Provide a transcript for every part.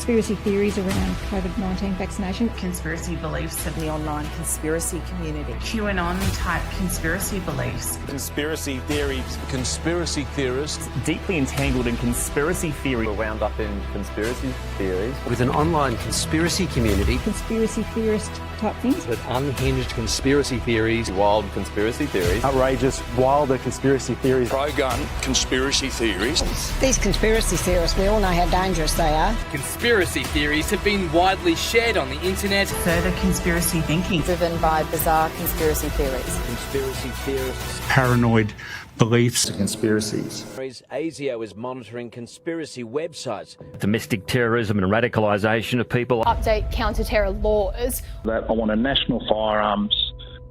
conspiracy theories around COVID-19 vaccination. Conspiracy beliefs of The online conspiracy community. QAnon-type conspiracy beliefs. Conspiracy theories. Conspiracy theorists. Deeply entangled in conspiracy theory. We're wound up in conspiracy theories. With an online conspiracy community. Conspiracy theorist type things. With unhinged conspiracy theories. Wild conspiracy theories. Outrageous, wilder conspiracy theories. Pro-gun conspiracy theories. These conspiracy theorists, we all know how dangerous they are. Conspiracy theories have been widely shared on the internet. Further conspiracy thinking. Driven by bizarre conspiracy theories. Conspiracy theorists. Paranoid beliefs. Conspiracies. ASIO is monitoring conspiracy websites. Domestic terrorism and radicalisation of people. Update counter-terror laws. That I want a national firearms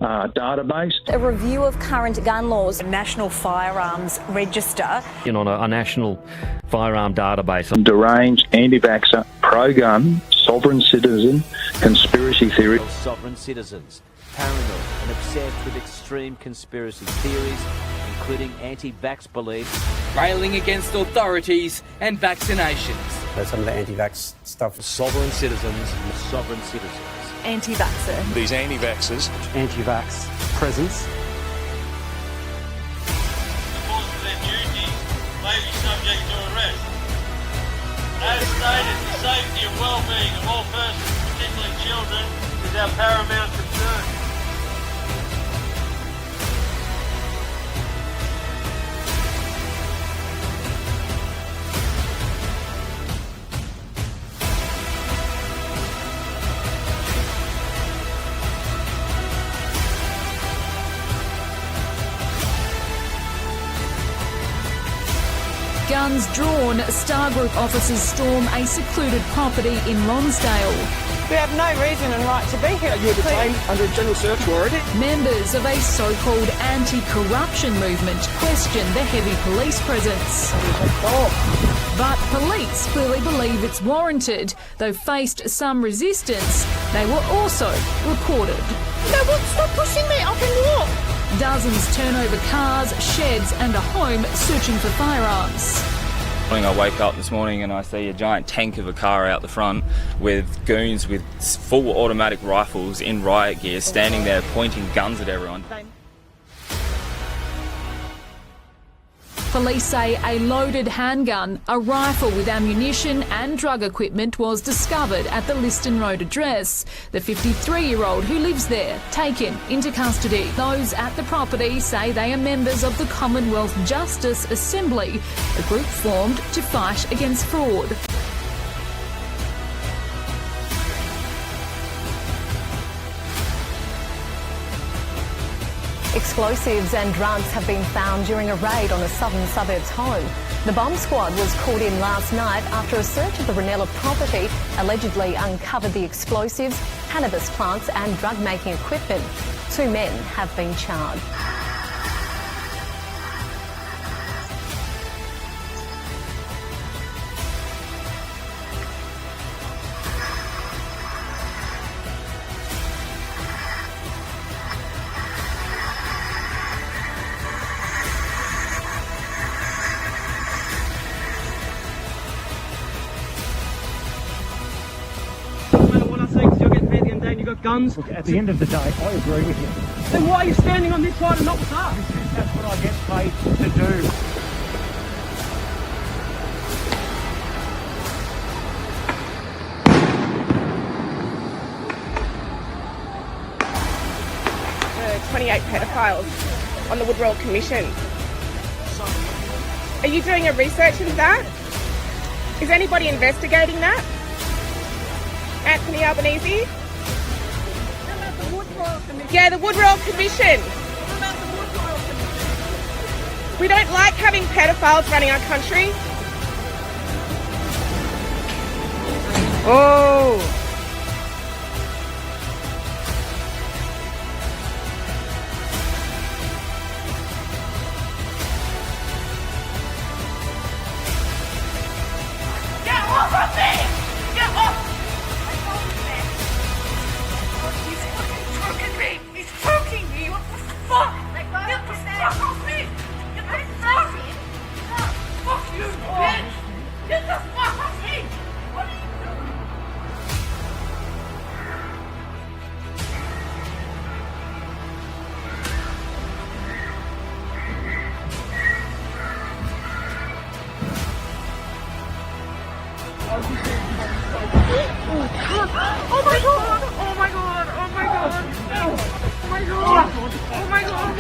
database. A review of current gun laws. A national firearms register. On a national firearm database. Deranged, anti-vaxxer, pro-gun, sovereign citizen, conspiracy theory. Sovereign citizens, paranoid and obsessed with extreme conspiracy theories, including anti-vax beliefs. Railing against authorities and vaccinations. Some of the anti-vax stuff. Sovereign citizens. Sovereign citizens. Anti-vaxxer. These anti-vaxxers. Anti-vax presence. Because of their duties, may be subject to arrest. As stated, the safety and well-being of all persons, particularly children, is our paramount concern. Guns drawn, Star Group officers storm a secluded property in Lonsdale. We have no reason and right to be here. You're detained under a general search warrant. Members of a so-called anti-corruption movement question the heavy police presence. But police clearly believe it's warranted, though faced some resistance. They were also reported. No, stop pushing me, I can walk. Dozens turn over cars, sheds and a home searching for firearms. I wake up this morning and I see a giant tank of a car out the front with goons with full automatic rifles in riot gear standing there pointing guns at everyone. Police say a loaded handgun, a rifle with ammunition and drug equipment was discovered at the Liston Road address. The 53-year-old who lives there, taken into custody. Those at the property say they are members of the Commonwealth Justice Assembly, a group formed to fight against fraud. Explosives and drugs have been found during a raid on a southern suburbs home. The bomb squad was called in last night after a search of the Ranella property allegedly uncovered the explosives, cannabis plants and drug-making equipment. 2 men have been charged. Guns. Look, at the end of the day, I agree with you. Then why are you standing on this side and not with us? That's what I get paid to do. The 28 pedophiles on the Wood Royal Commission. Are you doing a research into that? Is anybody investigating that? Anthony Albanese? Yeah, the Wood Royal Commission. We don't like having pedophiles running our country. Oh. Get off of me! Get off! He's fucking choking me! He's choking me! What the fuck? Get the fuck off me! Get the fuck! Fuck you, bitch! Get the fuck off me! What are you doing? Oh my god! Oh my god! Oh my god! Oh my god! Oh my god!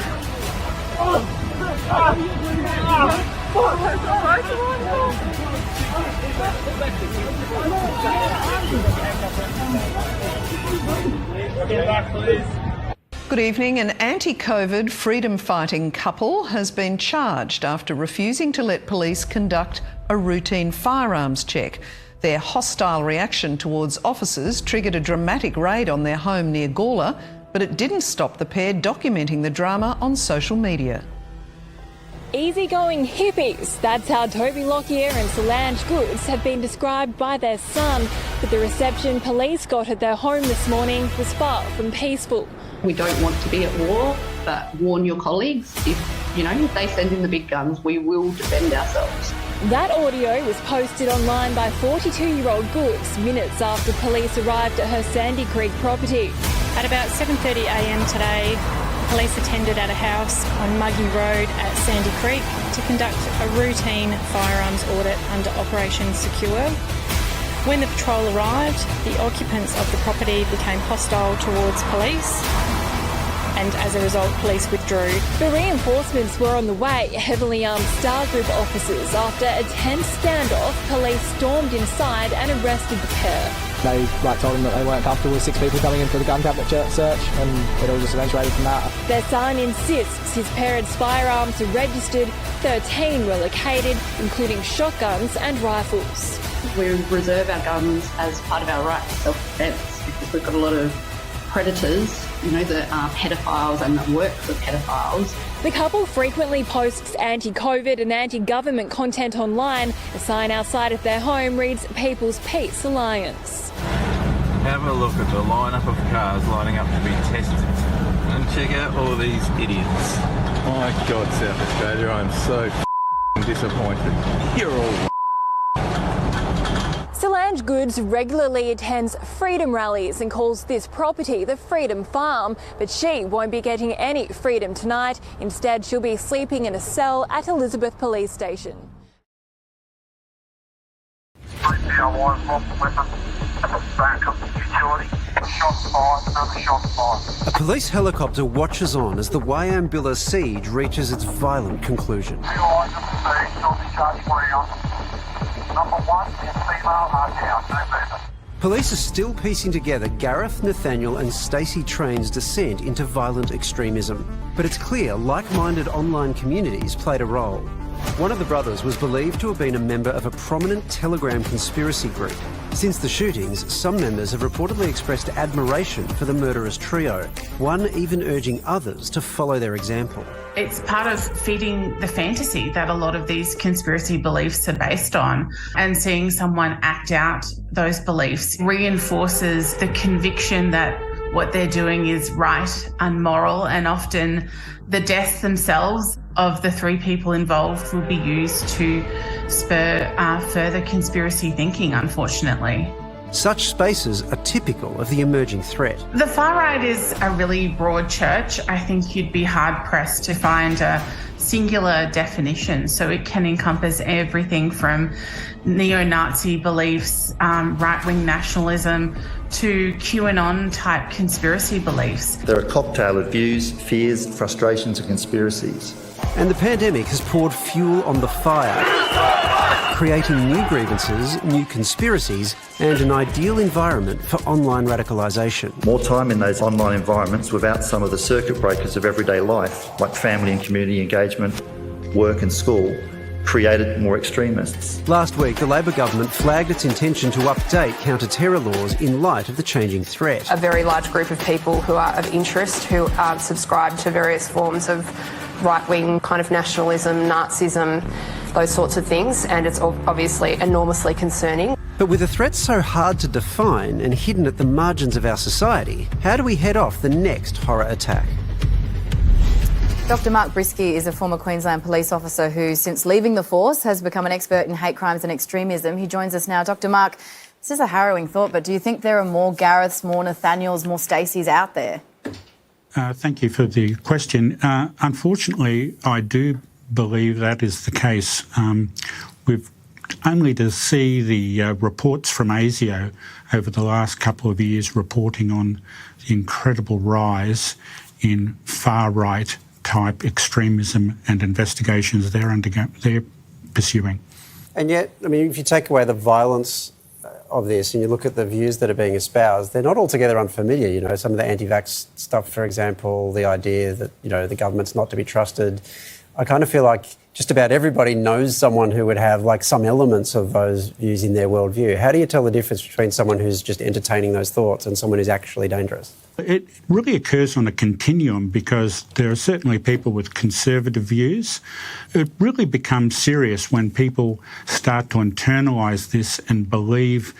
Good evening. An anti-COVID freedom-fighting couple has been charged after refusing to let police conduct a routine firearms check. Their hostile reaction towards officers triggered a dramatic raid on their home near Gawler, but it didn't stop the pair documenting the drama on social media. Easygoing hippies, that's how Toby Lockyer and Solange Goods have been described by their son. But the reception police got at their home this morning was far from peaceful. We don't want to be at war, but warn your colleagues. If they send in the big guns, we will defend ourselves. That audio was posted online by 42-year-old Goods minutes after police arrived at her Sandy Creek property. At about 7:30 a.m. today, police attended at a house on Muggy Road at Sandy Creek to conduct a routine firearms audit under Operation Secure. When the patrol arrived, the occupants of the property became hostile towards police, and as a result, police withdrew. The reinforcements were on the way, heavily armed Star Group officers. After a tense standoff, police stormed inside and arrested the pair. They told them that they weren't comfortable with 6 people coming in for the gun cabinet search, and it all just eventuated from that. Their son insists his parents' firearms are registered. 13 were located, including shotguns and rifles. We reserve our guns as part of our right to self-defence because we've got a lot of predators, that are pedophiles and that work for pedophiles. The couple frequently posts anti-COVID and anti-government content online. A sign outside of their home reads People's Peace Alliance. Have a look at the lineup of cars lining up to be tested and check out all these idiots. My God, South Australia, I'm so disappointed. You're all Solange Goods regularly attends freedom rallies and calls this property the Freedom Farm, but she won't be getting any freedom tonight. Instead, she'll be sleeping in a cell at Elizabeth Police Station. A police helicopter watches on as the Wieambilla siege reaches its violent conclusion. Police are still piecing together Gareth, Nathaniel and Stacey Train's descent into violent extremism. But it's clear like-minded online communities played a role. One of the brothers was believed to have been a member of a prominent Telegram conspiracy group. Since the shootings, some members have reportedly expressed admiration for the murderous trio, one even urging others to follow their example. It's part of feeding the fantasy that a lot of these conspiracy beliefs are based on, and seeing someone act out those beliefs reinforces the conviction that what they're doing is right and moral, and often the deaths themselves of the 3 people involved will be used to spur further conspiracy thinking, unfortunately. Such spaces are typical of the emerging threat. The far right is a really broad church. I think you'd be hard-pressed to find a singular definition. So it can encompass everything from neo-Nazi beliefs, right-wing nationalism, to QAnon-type conspiracy beliefs. They're a cocktail of views, fears, frustrations and conspiracies. And the pandemic has poured fuel on the fire, creating new grievances, new conspiracies, and an ideal environment for online radicalisation. More time in those online environments without some of the circuit breakers of everyday life, like family and community engagement, work and school, created more extremists. Last week, the Labor government flagged its intention to update counter-terror laws in light of the changing threat. A very large group of people who are of interest, who are subscribed to various forms of right-wing kind of nationalism, Nazism, those sorts of things, and it's obviously enormously concerning. But with a threat so hard to define and hidden at the margins of our society, how do we head off the next horror attack? Dr. Mark Brisky is a former Queensland police officer who, since leaving the force, has become an expert in hate crimes and extremism. He joins us now. Dr. Mark, this is a harrowing thought, but do you think there are more Gareths, more Nathaniels, more Stacys out there? Thank you for the question. Unfortunately, I do believe that is the case. We've only to see the reports from ASIO over the last couple of years reporting on the incredible rise in far-right type extremism and investigations they're pursuing. And yet, I mean, if you take away the violence of this and you look at the views that are being espoused, they're not altogether unfamiliar. You know, some of the anti-vax stuff, for example, the idea that, you know, the government's not to be trusted. I kind of feel like just about everybody knows someone who would have like some elements of those views in their worldview. How do you tell the difference between someone who's just entertaining those thoughts and someone who's actually dangerous? It really occurs on a continuum because there are certainly people with conservative views. It really becomes serious when people start to internalise this and believe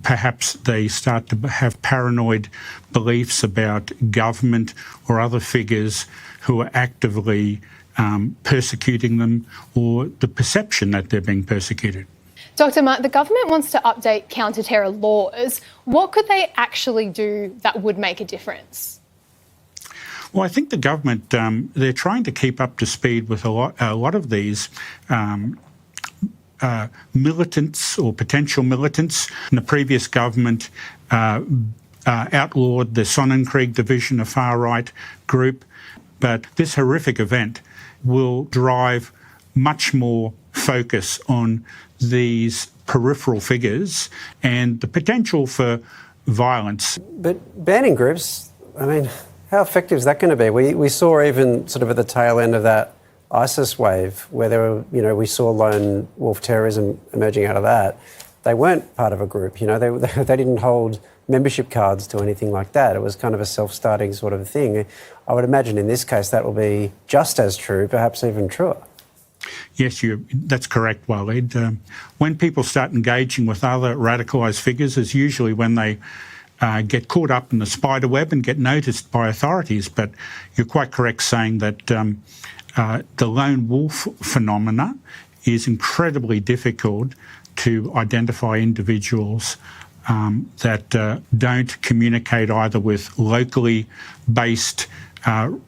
perhaps they start to have paranoid beliefs about government or other figures who are actively persecuting them, or the perception that they're being persecuted. Dr. Mark, the government wants to update counter-terror laws. What could they actually do that would make a difference? Well, I think the government, they're trying to keep up to speed with a lot of these militants or potential militants. And the previous government outlawed the Sonnenkrieg division, a far-right group. But this horrific event will drive much more focus on these peripheral figures and the potential for violence. But banning groups, I mean, how effective is that going to be? We saw even sort of at the tail end of that ISIS wave where there were, you know, we saw lone wolf terrorism emerging out of that. They weren't part of a group, you know, they didn't hold membership cards to anything like that. It was kind of a self-starting sort of thing. I would imagine in this case that will be just as true, perhaps even truer. Yes, that's correct, Waleed. When people start engaging with other radicalised figures is usually when they get caught up in the spider web and get noticed by authorities. But you're quite correct saying that the lone wolf phenomena is incredibly difficult to identify individuals that don't communicate either with locally based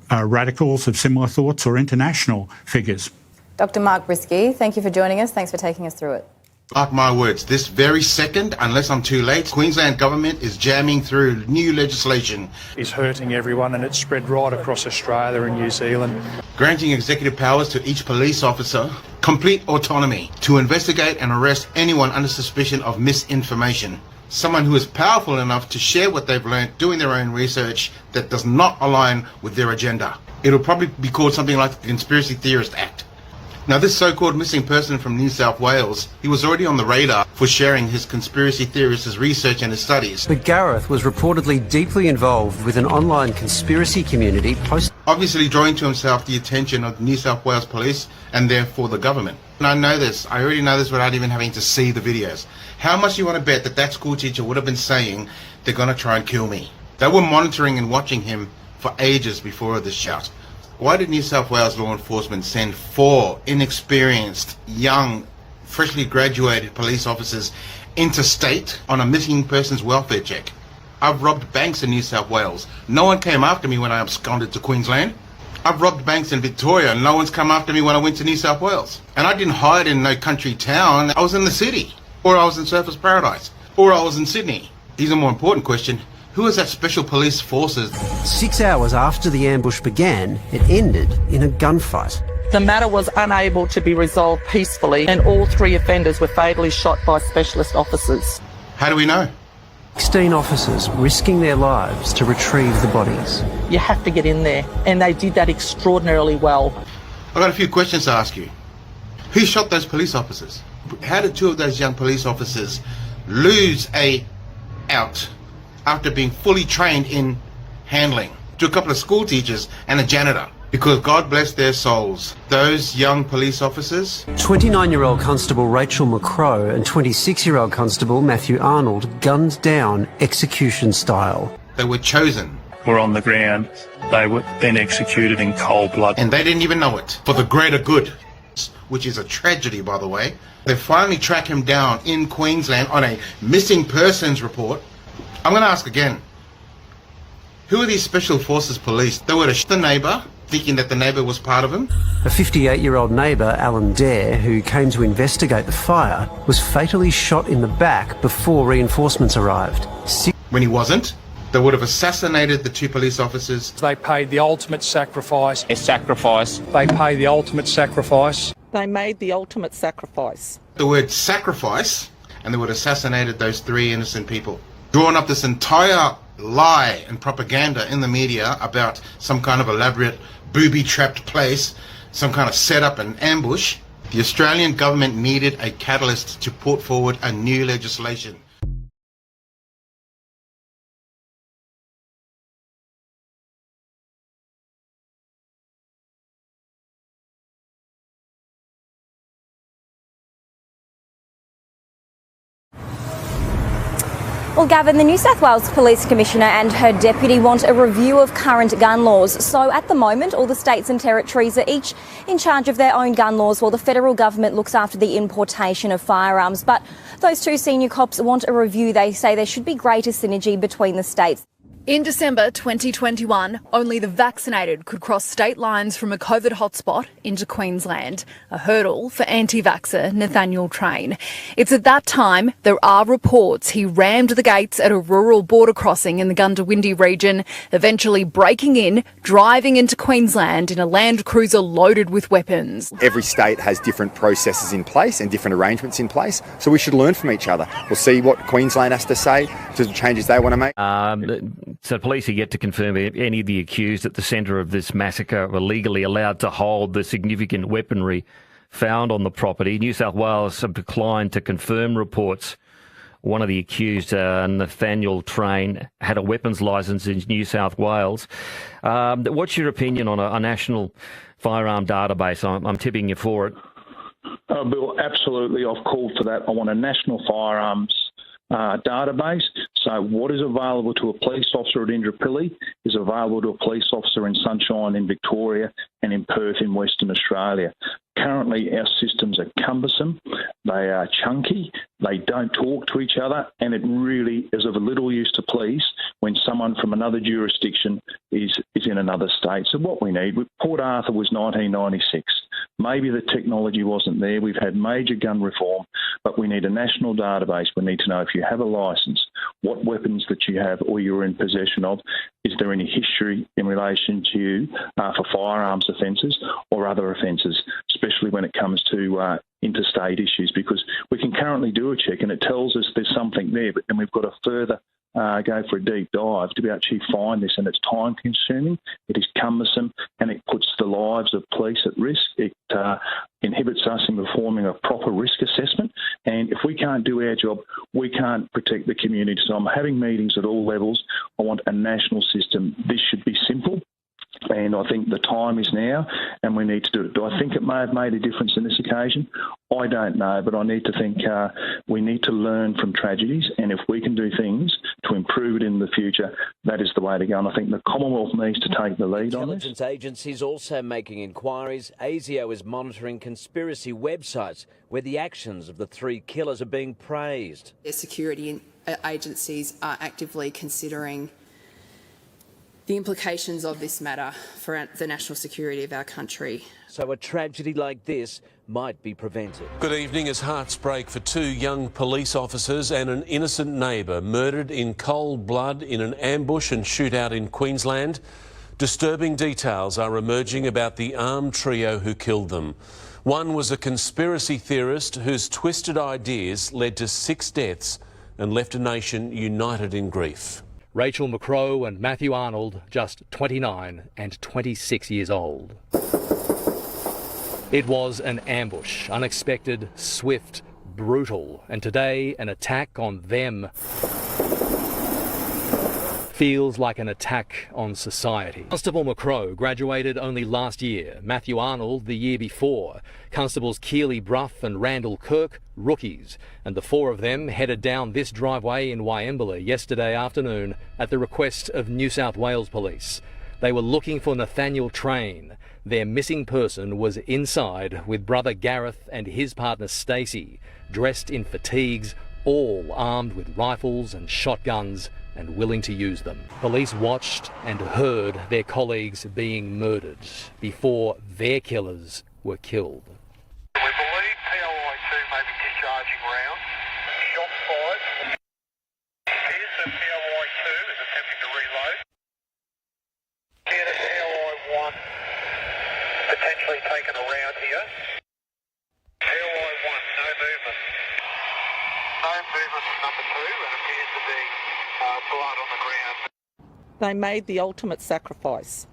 radicals of similar thoughts or international figures. Dr. Mark Brisky, thank you for joining us. Thanks for taking us through it. Mark my words, this very second, unless I'm too late, Queensland government is jamming through new legislation. It's hurting everyone and it's spread right across Australia and New Zealand. Granting executive powers to each police officer, complete autonomy to investigate and arrest anyone under suspicion of misinformation. Someone who is powerful enough to share what they've learned doing their own research that does not align with their agenda. It'll probably be called something like the Conspiracy Theorist Act. Now, this so-called missing person from New South Wales, he was already on the radar for sharing his conspiracy theorist's research and his studies. But Gareth was reportedly deeply involved with an online conspiracy community obviously drawing to himself the attention of the New South Wales police and therefore the government. And I know this, I already know this without even having to see the videos. How much do you want to bet that that school teacher would have been saying, they're going to try and kill me? They were monitoring and watching him for ages before this shout. Why did New South Wales law enforcement send 4 inexperienced, young, freshly graduated police officers interstate on a missing persons welfare check? I've robbed banks in New South Wales. No one came after me when I absconded to Queensland. I've robbed banks in Victoria and no one's come after me when I went to New South Wales. And I didn't hide in no country town. I was in the city. Or I was in Surfers Paradise. Or I was in Sydney. Here's a more important question. Who is that special police forces? 6 hours after the ambush began, it ended in a gunfight. The matter was unable to be resolved peacefully and all 3 offenders were fatally shot by specialist officers. How do we know? 16 officers risking their lives to retrieve the bodies. You have to get in there, and they did that extraordinarily well. I've got a few questions to ask you. Who shot those police officers? How did 2 of those young police officers lose out after being fully trained in handling to a couple of school teachers and a janitor? Because God bless their souls, those young police officers. 29-year-old Constable Rachel McCrow and 26-year-old Constable Matthew Arnold gunned down execution style. They were chosen. Were on the ground. They were then executed in cold blood. And they didn't even know it. For the greater good, which is a tragedy, by the way. They finally track him down in Queensland on a missing persons report. I'm going to ask again. Who are these special forces police? They were to shoot the neighbour thinking that the neighbour was part of him. A 58-year-old neighbour, Alan Dare, who came to investigate the fire, was fatally shot in the back before reinforcements arrived. When he wasn't, they would have assassinated the 2 police officers. They paid the ultimate sacrifice. A sacrifice. They paid the ultimate sacrifice. They made the ultimate sacrifice. The word sacrifice, and they would have assassinated those 3 innocent people. Drawn up this entire lie and propaganda in the media about some kind of elaborate booby-trapped place, some kind of setup and ambush. The Australian government needed a catalyst to put forward a new legislation. Well, Gavin, the New South Wales Police Commissioner and her deputy want a review of current gun laws. So at the moment, all the states and territories are each in charge of their own gun laws while the federal government looks after the importation of firearms. But those 2 senior cops want a review. They say there should be greater synergy between the states. In December 2021, only the vaccinated could cross state lines from a COVID hotspot into Queensland, a hurdle for anti-vaxxer Nathaniel Train. It's at that time there are reports he rammed the gates at a rural border crossing in the Gundawindi region, eventually breaking in, driving into Queensland in a Land Cruiser loaded with weapons. Every state has different processes in place and different arrangements in place, so we should learn from each other. We'll see what Queensland has to say to the changes they want to make. So police are yet to confirm any of the accused at the centre of this massacre were legally allowed to hold the significant weaponry found on the property. New South Wales have declined to confirm reports. One of the accused, Nathaniel Train, had a weapons licence in New South Wales. What's your opinion on a national firearm database? I'm tipping you for it. Bill, absolutely. I've called for that. I want a national firearms database. So what is available to a police officer at Indooroopilly is available to a police officer in Sunshine in Victoria and in Perth in Western Australia. Currently, our systems are cumbersome, they are chunky, they don't talk to each other, and it really is of little use to police when someone from another jurisdiction is in another state. So what we need, Port Arthur was 1996. Maybe the technology wasn't there. We've had major gun reform, but we need a national database. We need to know if you have a licence, what weapons that you have or you're in possession of. Is there any history in relation to you for firearms offences or other offences, especially when it comes to interstate issues? Because we can currently do a check and it tells us there's something there, but then we've got to further go for a deep dive to be actually find this, and it's time consuming, it is cumbersome, and it puts the lives of police at risk. It inhibits us in performing a proper risk assessment, and if we can't do our job, we can't protect the community. So I'm having meetings at all levels. I want a national system. This should be simple. And I think the time is now, and we need to do it. Do I think it may have made a difference in this occasion? I don't know, but I need to think we need to learn from tragedies, and if we can do things to improve it in the future, that is the way to go. And I think the Commonwealth needs to take the lead on this. Intelligence agencies also making inquiries. ASIO is monitoring conspiracy websites where the actions of the 3 killers are being praised. Their security agencies are actively considering the implications of this matter for the national security of our country. So a tragedy like this might be prevented. Good evening. As hearts break for 2 young police officers and an innocent neighbour murdered in cold blood in an ambush and shootout in Queensland, disturbing details are emerging about the armed trio who killed them. One was a conspiracy theorist whose twisted ideas led to 6 deaths and left a nation united in grief. Rachel McCrow and Matthew Arnold, just 29 and 26 years old. It was an ambush, unexpected, swift, brutal, and today an attack on them feels like an attack on society. Constable McCrow graduated only last year, Matthew Arnold the year before. Constables Keely Brough and Randall Kirk, rookies, and the 4 of them headed down this driveway in Wieambilla yesterday afternoon at the request of New South Wales Police. They were looking for Nathaniel Train. Their missing person was inside with brother Gareth and his partner Stacey, dressed in fatigues, all armed with rifles and shotguns and willing to use them. Police watched and heard their colleagues being murdered before their killers were killed. We believe PLI-2 may be discharging rounds. Shots fired. It appears that PLI-2 is attempting to reload. Here to PLI-1 potentially taking a round here. PLI-1, no movement. No movement from number 2 and appears to be blood on the ground. They made the ultimate sacrifice.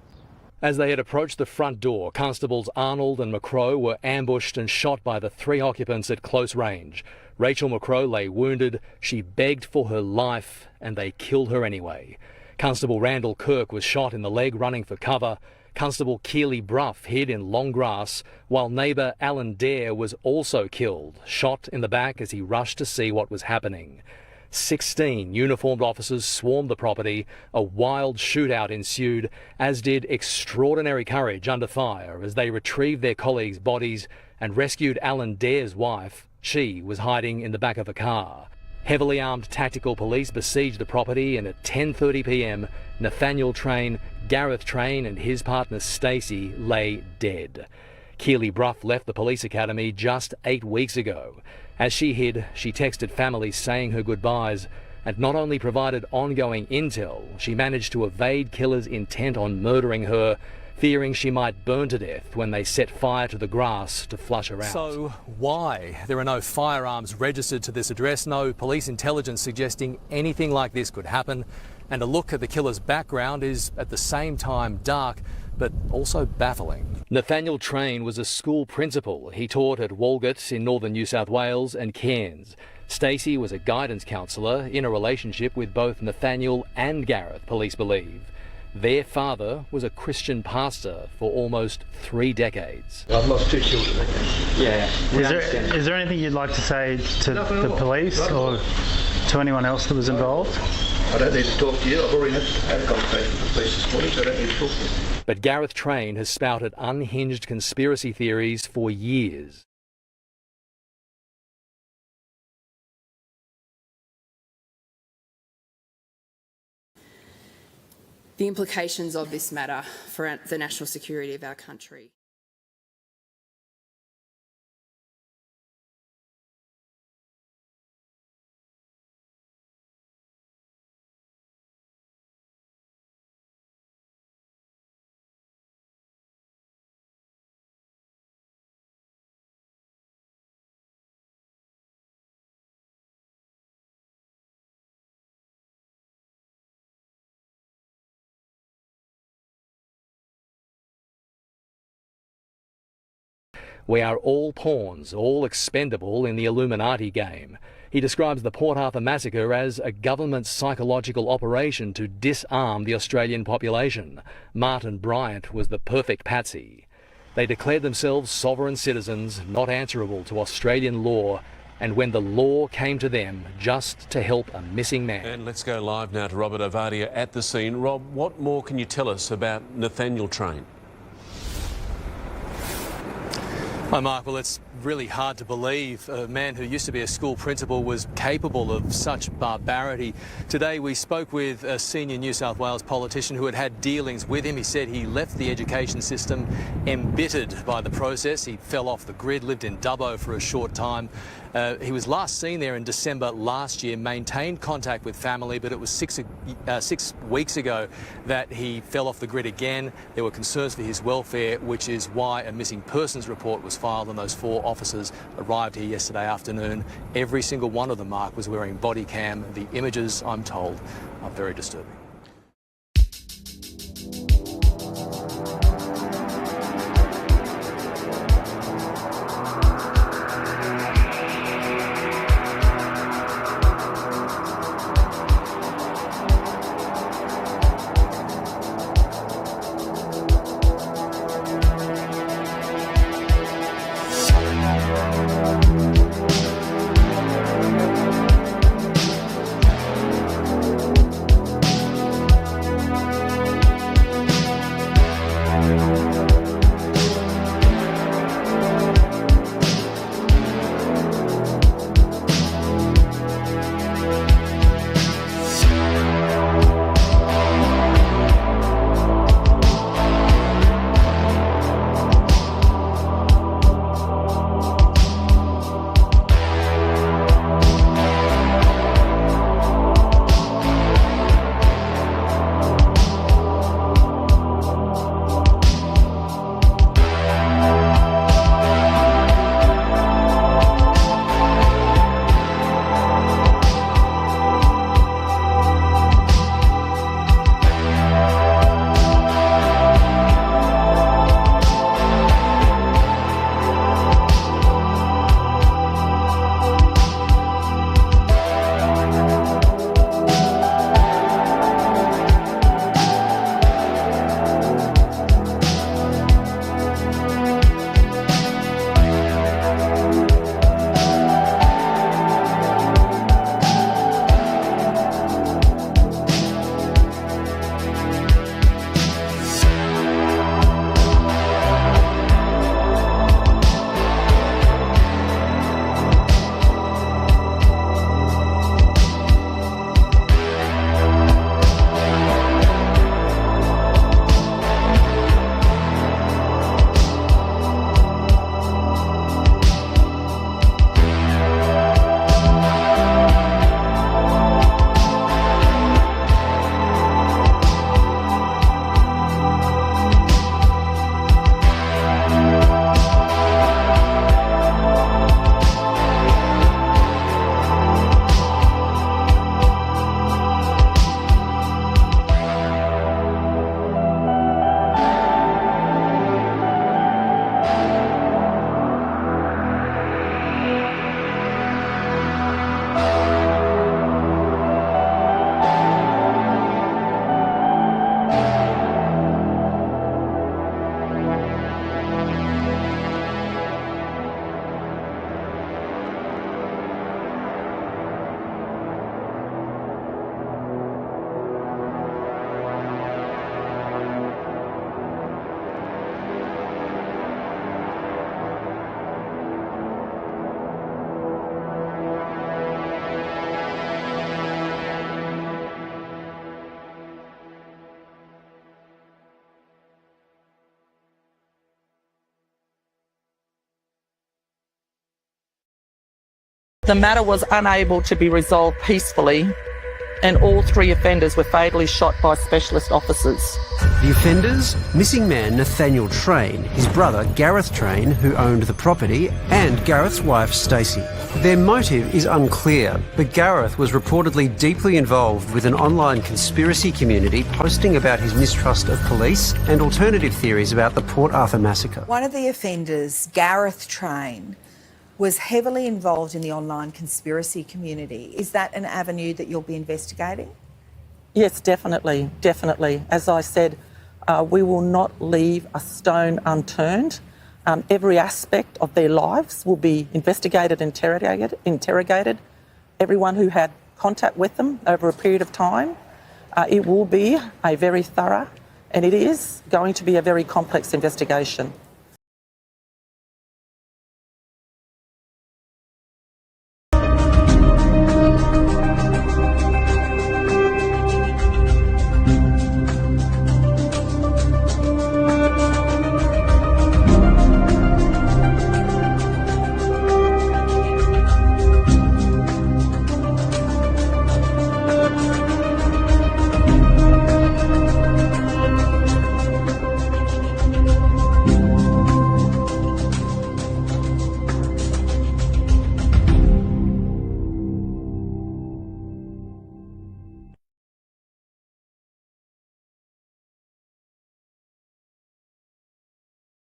As they had approached the front door, Constables Arnold and McCrow were ambushed and shot by the 3 occupants at close range. Rachel McCrow lay wounded, she begged for her life, and they killed her anyway. Constable Randall Kirk was shot in the leg running for cover. Constable Keely Bruff hid in long grass, while neighbour Alan Dare was also killed, shot in the back as he rushed to see what was happening. 16 uniformed officers swarmed the property. A wild shootout ensued, as did extraordinary courage under fire as they retrieved their colleagues' bodies and rescued Alan Dare's wife. She was hiding in the back of a car. Heavily armed tactical police besieged the property, and at 10:30 p.m, Nathaniel Train, Gareth Train and his partner Stacey lay dead. Keely Bruff left the police academy just 8 weeks ago. As she hid, she texted families saying her goodbyes and not only provided ongoing intel, she managed to evade killers intent on murdering her, fearing she might burn to death when they set fire to the grass to flush her out. So why? There are no firearms registered to this address, no police intelligence suggesting anything like this could happen, and a look at the killer's background is at the same time dark but also baffling. Nathaniel Train was a school principal. He taught at Walgett in northern New South Wales and Cairns. Stacey was a guidance counsellor in a relationship with both Nathaniel and Gareth, police believe. Their father was a Christian pastor for almost 3 decades. I've lost 2 children. Yeah. Is there anything you'd like to say to the police or to anyone else that was involved? I don't need to talk to you. I've already had a conversation with the police this morning, so I don't need to talk to you. But Gareth Train has spouted unhinged conspiracy theories for years. The implications of this matter for the national security of our country. We are all pawns, all expendable in the Illuminati game. He describes the Port Arthur massacre as a government psychological operation to disarm the Australian population. Martin Bryant was the perfect patsy. They declared themselves sovereign citizens, not answerable to Australian law, and when the law came to them, just to help a missing man. And let's go live now to Robert Ovadia at the scene. Rob, what more can you tell us about Nathaniel Train? Hi Mark, well it's really hard to believe a man who used to be a school principal was capable of such barbarity. Today we spoke with a senior New South Wales politician who had had dealings with him. He said he left the education system embittered by the process. He fell off the grid, lived in Dubbo for a short time. He was last seen there in December last year, maintained contact with family, but it was 6 weeks ago that he fell off the grid again. There were concerns for his welfare, which is why a missing persons report was filed, and those 4 officers arrived here yesterday afternoon. Every single one of them, Mark, was wearing body cam. The images, I'm told, are very disturbing. The matter was unable to be resolved peacefully, and all 3 offenders were fatally shot by specialist officers. The offenders? Missing man Nathaniel Train, his brother Gareth Train, who owned the property, and Gareth's wife Stacey. Their motive is unclear, but Gareth was reportedly deeply involved with an online conspiracy community posting about his mistrust of police and alternative theories about the Port Arthur massacre. One of the offenders, Gareth Train, was heavily involved in the online conspiracy community. Is that an avenue that you'll be investigating? Yes, definitely, definitely. As I said, we will not leave a stone unturned. Every aspect of their lives will be investigated, interrogated. Everyone who had contact with them over a period of time. It will be a very thorough, and it is going to be a very complex investigation.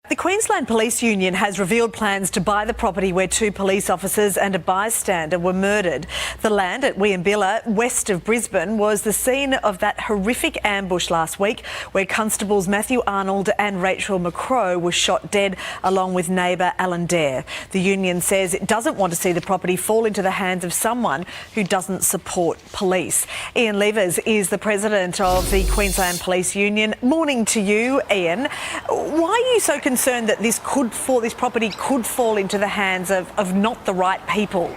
The Queensland Police Union has revealed plans to buy the property where 2 police officers and a bystander were murdered. The land at Wieambilla, west of Brisbane, was the scene of that horrific ambush last week where constables Matthew Arnold and Rachel McCrow were shot dead along with neighbour Alan Dare. The union says it doesn't want to see the property fall into the hands of someone who doesn't support police. Ian Levers is the president of the Queensland Police Union. Morning to you, Ian. Why are you so concerned that this property could fall into the hands of not the right people?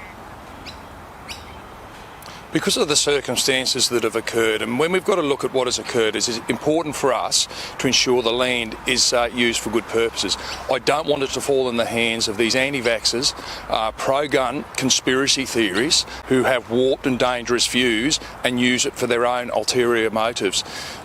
Because of the circumstances that have occurred, and when we've got to look at what has occurred, it's important for us to ensure the land is used for good purposes. I don't want it to fall in the hands of these anti-vaxxers, pro-gun conspiracy theories who have warped and dangerous views and use it for their own ulterior motives.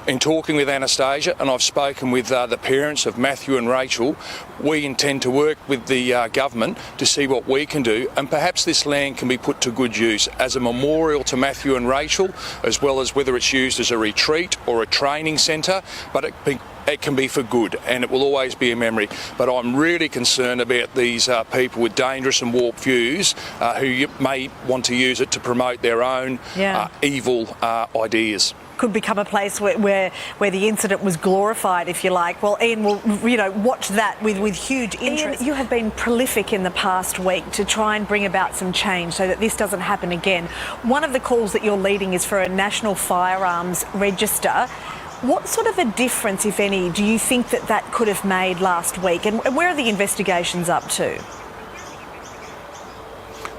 In talking with Anastasia, and I've spoken with the parents of Matthew and Rachel, we intend to work with the government to see what we can do, and perhaps this land can be put to good use as a memorial to Matthew and Rachel, as well as whether it's used as a retreat or a training centre, but it can be for good, and it will always be a memory. But I'm really concerned about these people with dangerous and warped views who may want to use it to promote their own evil ideas. Could become a place where the incident was glorified, if you like. Well, Ian will watch that with huge interest. Ian, you have been prolific in the past week to try and bring about some change so that this doesn't happen again. One of the calls that you're leading is for a national firearms register. What sort of a difference, if any, do you think that could have made last week? And where are the investigations up to?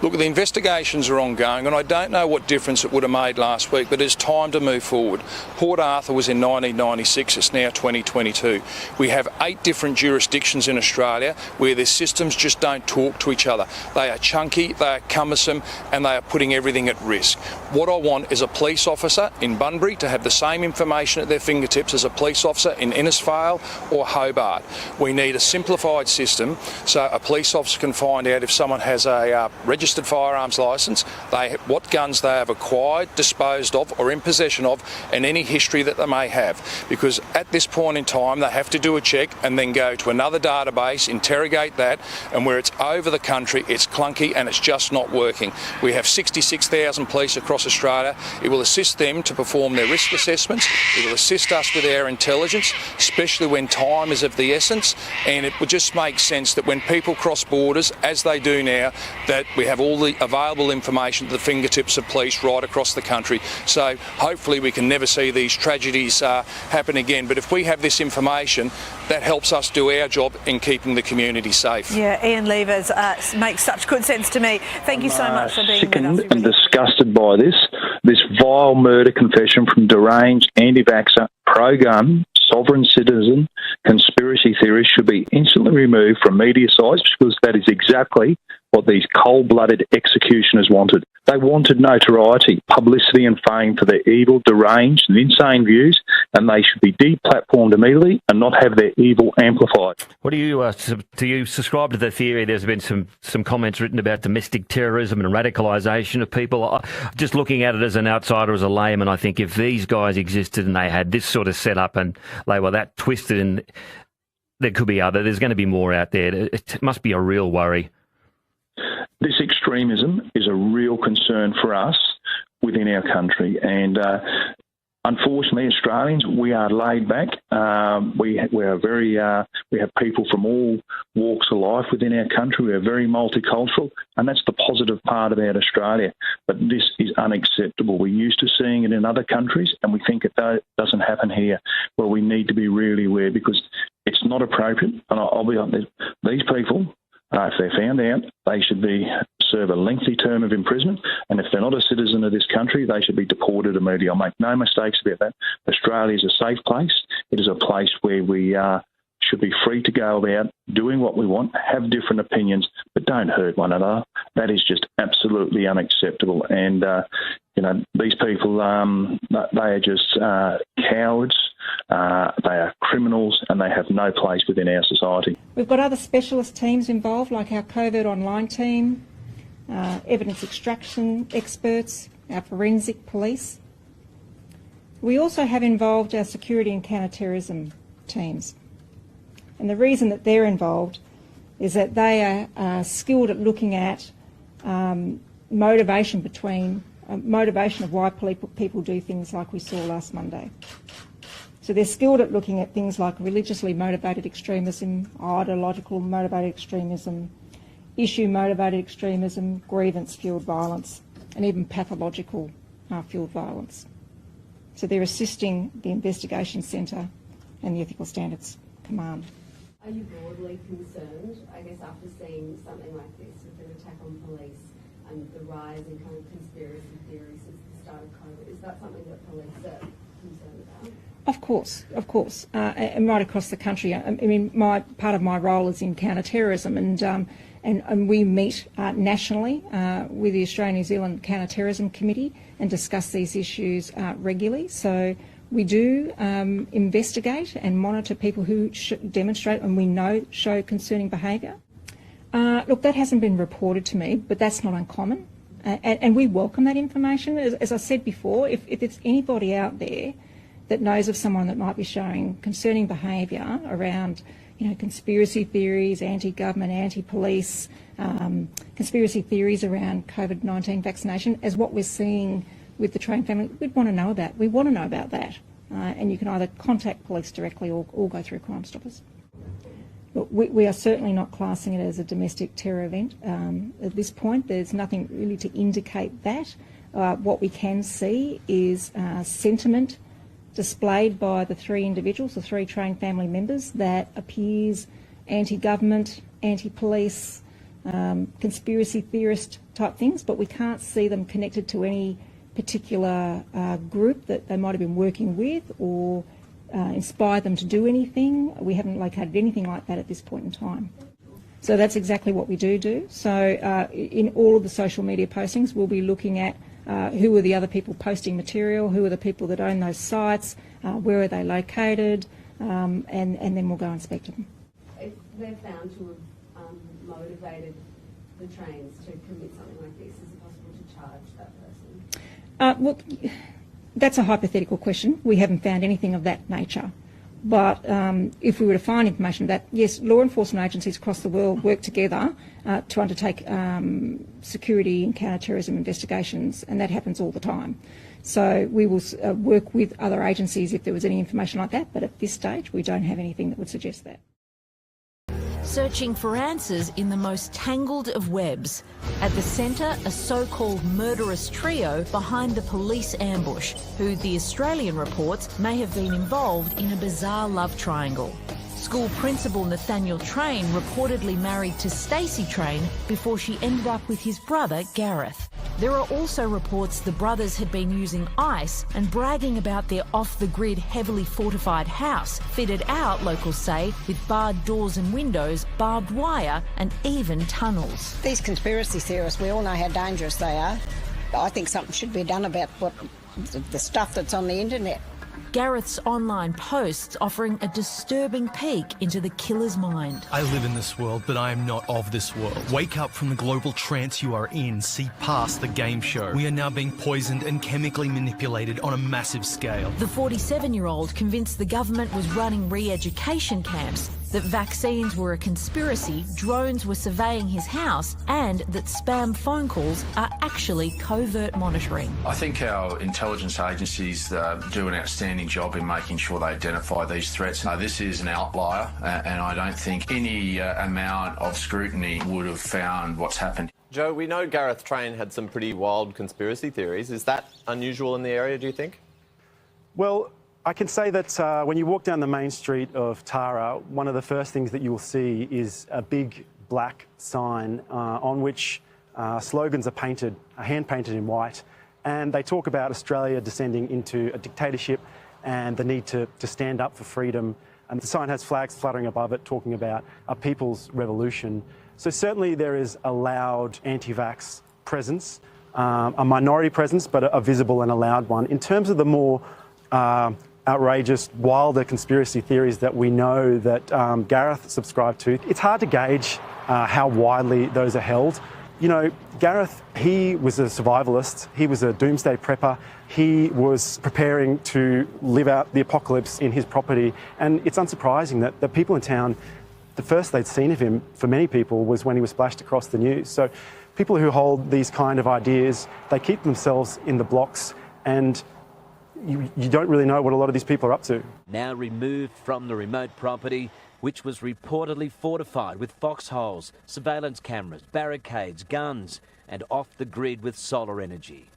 Look, the investigations are ongoing, and I don't know what difference it would have made last week, but it's time to move forward. Port Arthur was in 1996, it's now 2022. We have 8 different jurisdictions in Australia where their systems just don't talk to each other. They are chunky, they are cumbersome, and they are putting everything at risk. What I want is a police officer in Bunbury to have the same information at their fingertips as a police officer in Innisfail or Hobart. We need a simplified system so a police officer can find out if someone has a registered firearms licence, what guns they have acquired, disposed of or in possession of, and any history that they may have. Because at this point in time they have to do a check and then go to another database, interrogate that, and where it's over the country it's clunky and it's just not working. We have 66,000 police across Australia. It will assist them to perform their risk assessments, it will assist us with our intelligence, especially when time is of the essence, and it would just make sense that when people cross borders, as they do now, that we have all the available information at the fingertips of police right across the country. So hopefully we can never see these tragedies happen again. But if we have this information, that helps us do our job in keeping the community safe. Yeah, Ian Levers makes such good sense to me. Thank you so much for being with us. Sickened and disgusted by this vile murder confession from deranged anti-vaxxer, pro-gun, sovereign citizen conspiracy theorists should be instantly removed from media sites because that is exactly what these cold-blooded executioners wanted. They wanted notoriety, publicity and fame for their evil, deranged and insane views, and they should be deplatformed immediately and not have their evil amplified. What do you subscribe to the theory? There's been some comments written about domestic terrorism and radicalisation of people. Just looking at it as an outsider, as a layman, I think if these guys existed and they had this sort of setup and they were that twisted, and there could be other, there's going to be more out there. It must be a real worry. This extremism is a real concern for us within our country, and unfortunately, Australians, we are laid back. We have people from all walks of life within our country. We are very multicultural, and that's the positive part about Australia. But this is unacceptable. We're used to seeing it in other countries, and we think it doesn't happen here. Well, we need to be really aware, because it's not appropriate. And I'll be honest, these people, if they're found out, they should serve a lengthy term of imprisonment, and if they're not a citizen of this country, they should be deported immediately. I'll make no mistakes about that. Australia is a safe place. It is a place where we should be free to go about doing what we want, have different opinions, but don't hurt one another. That is just absolutely unacceptable. And, these people, they are just cowards. They are criminals, and they have no place within our society. We've got other specialist teams involved, like our COVID online team, evidence extraction experts, our forensic police. We also have involved our security and counter-terrorism teams. And the reason that they're involved is that they are skilled at looking at motivation of why people do things like we saw last Monday. So they're skilled at looking at things like religiously motivated extremism, ideological motivated extremism, issue motivated extremism, grievance fueled violence, and even pathological fueled violence. So they're assisting the Investigation Centre and the Ethical Standards Command. Are you broadly concerned, I guess, after seeing something like this with an attack on police and the rise in kind of conspiracy theories since the start of COVID? Is that something that police are concerned about? Of course, and right across the country. I mean, part of my role is in counter-terrorism, and we meet nationally with the Australia-New Zealand Counter-Terrorism Committee and discuss these issues regularly. So we do investigate and monitor people who demonstrate and we know show concerning behaviour. Look, that hasn't been reported to me, but that's not uncommon. And we welcome that information. As I said before, if there's anybody out there that knows of someone that might be showing concerning behaviour around, conspiracy theories, anti-government, anti-police, conspiracy theories around COVID-19 vaccination, as what we're seeing with the Train family, we'd want to know about. We want to know about that. And you can either contact police directly or go through Crime Stoppers. But we are certainly not classing it as a domestic terror event. At this point, there's nothing really to indicate that. What we can see is sentiment displayed by the three individuals, the three Train family members, that appears anti-government, anti-police, conspiracy theorist type things, but we can't see them connected to any particular group that they might have been working with or inspire them to do anything. We haven't located anything like that at this point in time. So that's exactly what we do. So in all of the social media postings, we'll be looking at who are the other people posting material, who are the people that own those sites, where are they located, and then we'll go inspect them. If they're found to have motivated the trains to commit something like this, is it possible to charge that person? Well, that's a hypothetical question. We haven't found anything of that nature. But if we were to find information of that, yes, law enforcement agencies across the world work together to undertake security and counter-terrorism investigations, and that happens all the time. So we will work with other agencies if there was any information like that, but at this stage we don't have anything that would suggest that. Searching for answers in the most tangled of webs. At the centre, a so-called murderous trio behind the police ambush, who the Australian reports may have been involved in a bizarre love triangle. School principal Nathaniel Train reportedly married to Stacey Train before she ended up with his brother Gareth. There are also reports the brothers had been using ice and bragging about their off-the-grid, heavily fortified house, fitted out, locals say, with barred doors and windows, barbed wire and even tunnels. These conspiracy theorists, we all know how dangerous they are. I think something should be done about the stuff that's on the internet. Gareth's online posts offering a disturbing peek into the killer's mind. I live in this world, but I am not of this world. Wake up from the global trance you are in. See past the game show. We are now being poisoned and chemically manipulated on a massive scale. The 47-year-old convinced the government was running re-education camps, that vaccines were a conspiracy, drones were surveying his house, and that spam phone calls are actually covert monitoring. I think our intelligence agencies do an outstanding job in making sure they identify these threats. This is an outlier, and I don't think any amount of scrutiny would have found what's happened. Joe, we know Gareth Train had some pretty wild conspiracy theories. Is that unusual in the area, do you think? Well, I can say that when you walk down the main street of Tara, one of the first things that you will see is a big black sign on which slogans are painted, hand-painted in white, and they talk about Australia descending into a dictatorship and the need to stand up for freedom. And the sign has flags fluttering above it talking about a people's revolution. So certainly there is a loud anti-vax presence, a minority presence, but a visible and a loud one. In terms of the more outrageous, wilder conspiracy theories that we know that Gareth subscribed to, it's hard to gauge how widely those are held. You know, Gareth, he was a survivalist, he was a doomsday prepper, he was preparing to live out the apocalypse in his property, and it's unsurprising that the people in town, the first they'd seen of him, for many people, was when he was splashed across the news. So people who hold these kind of ideas, they keep themselves in the blocks, and you don't really know what a lot of these people are up to. Now removed from the remote property, which was reportedly fortified with foxholes, surveillance cameras, barricades, guns, and off the grid with solar energy.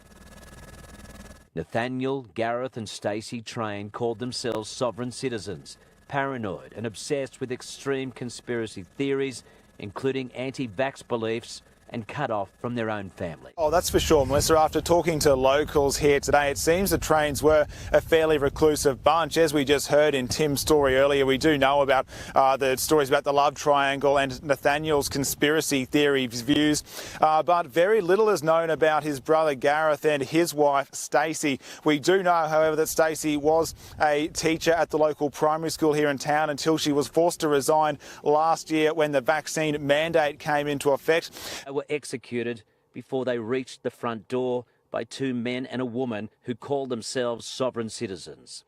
Nathaniel, Gareth and Stacey Train called themselves sovereign citizens, paranoid and obsessed with extreme conspiracy theories, including anti-vax beliefs, and cut off from their own family. Oh, that's for sure, Melissa. After talking to locals here today, it seems the Trains were a fairly reclusive bunch. As we just heard in Tim's story earlier, we do know about the stories about the love triangle and Nathaniel's conspiracy theory views, but very little is known about his brother Gareth and his wife Stacey. We do know, however, that Stacey was a teacher at the local primary school here in town until she was forced to resign last year when the vaccine mandate came into effect. They were executed before they reached the front door by two men and a woman who called themselves sovereign citizens.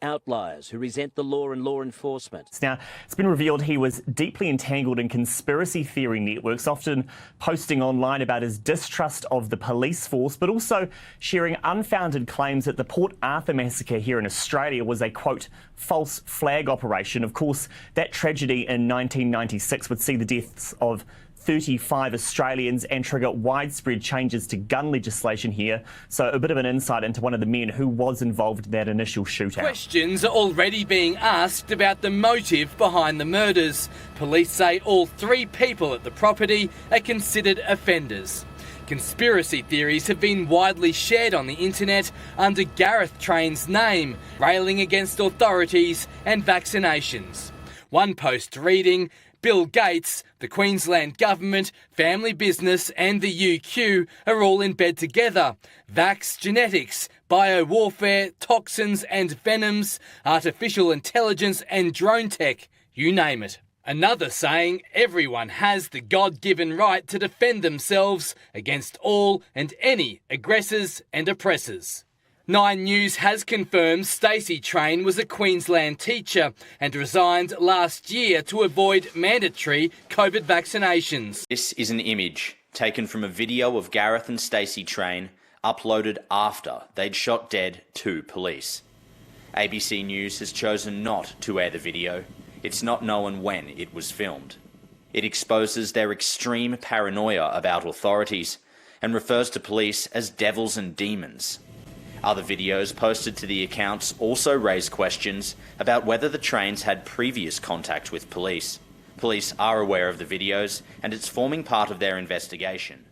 Outliers who resent the law and law enforcement. Now, it's been revealed he was deeply entangled in conspiracy theory networks, often posting online about his distrust of the police force, but also sharing unfounded claims that the Port Arthur massacre here in Australia was a, quote, false flag operation. Of course, that tragedy in 1996 would see the deaths of 35 Australians and trigger widespread changes to gun legislation here. So a bit of an insight into one of the men who was involved in that initial shootout. Questions are already being asked about the motive behind the murders. Police say all three people at the property are considered offenders. Conspiracy theories have been widely shared on the internet under Gareth Train's name, railing against authorities and vaccinations. One post reading, Bill Gates, the Queensland government, family business and the UQ are all in bed together. Vax genetics, biowarfare, toxins and venoms, artificial intelligence and drone tech, you name it. Another saying, everyone has the God-given right to defend themselves against all and any aggressors and oppressors. 9 News has confirmed Stacey Train was a Queensland teacher and resigned last year to avoid mandatory COVID vaccinations. This is an image taken from a video of Gareth and Stacey Train uploaded after they'd shot dead 2 police. ABC News has chosen not to air the video. It's not known when it was filmed. It exposes their extreme paranoia about authorities and refers to police as devils and demons. Other videos posted to the accounts also raise questions about whether the Trains had previous contact with police. Police are aware of the videos and it's forming part of their investigation.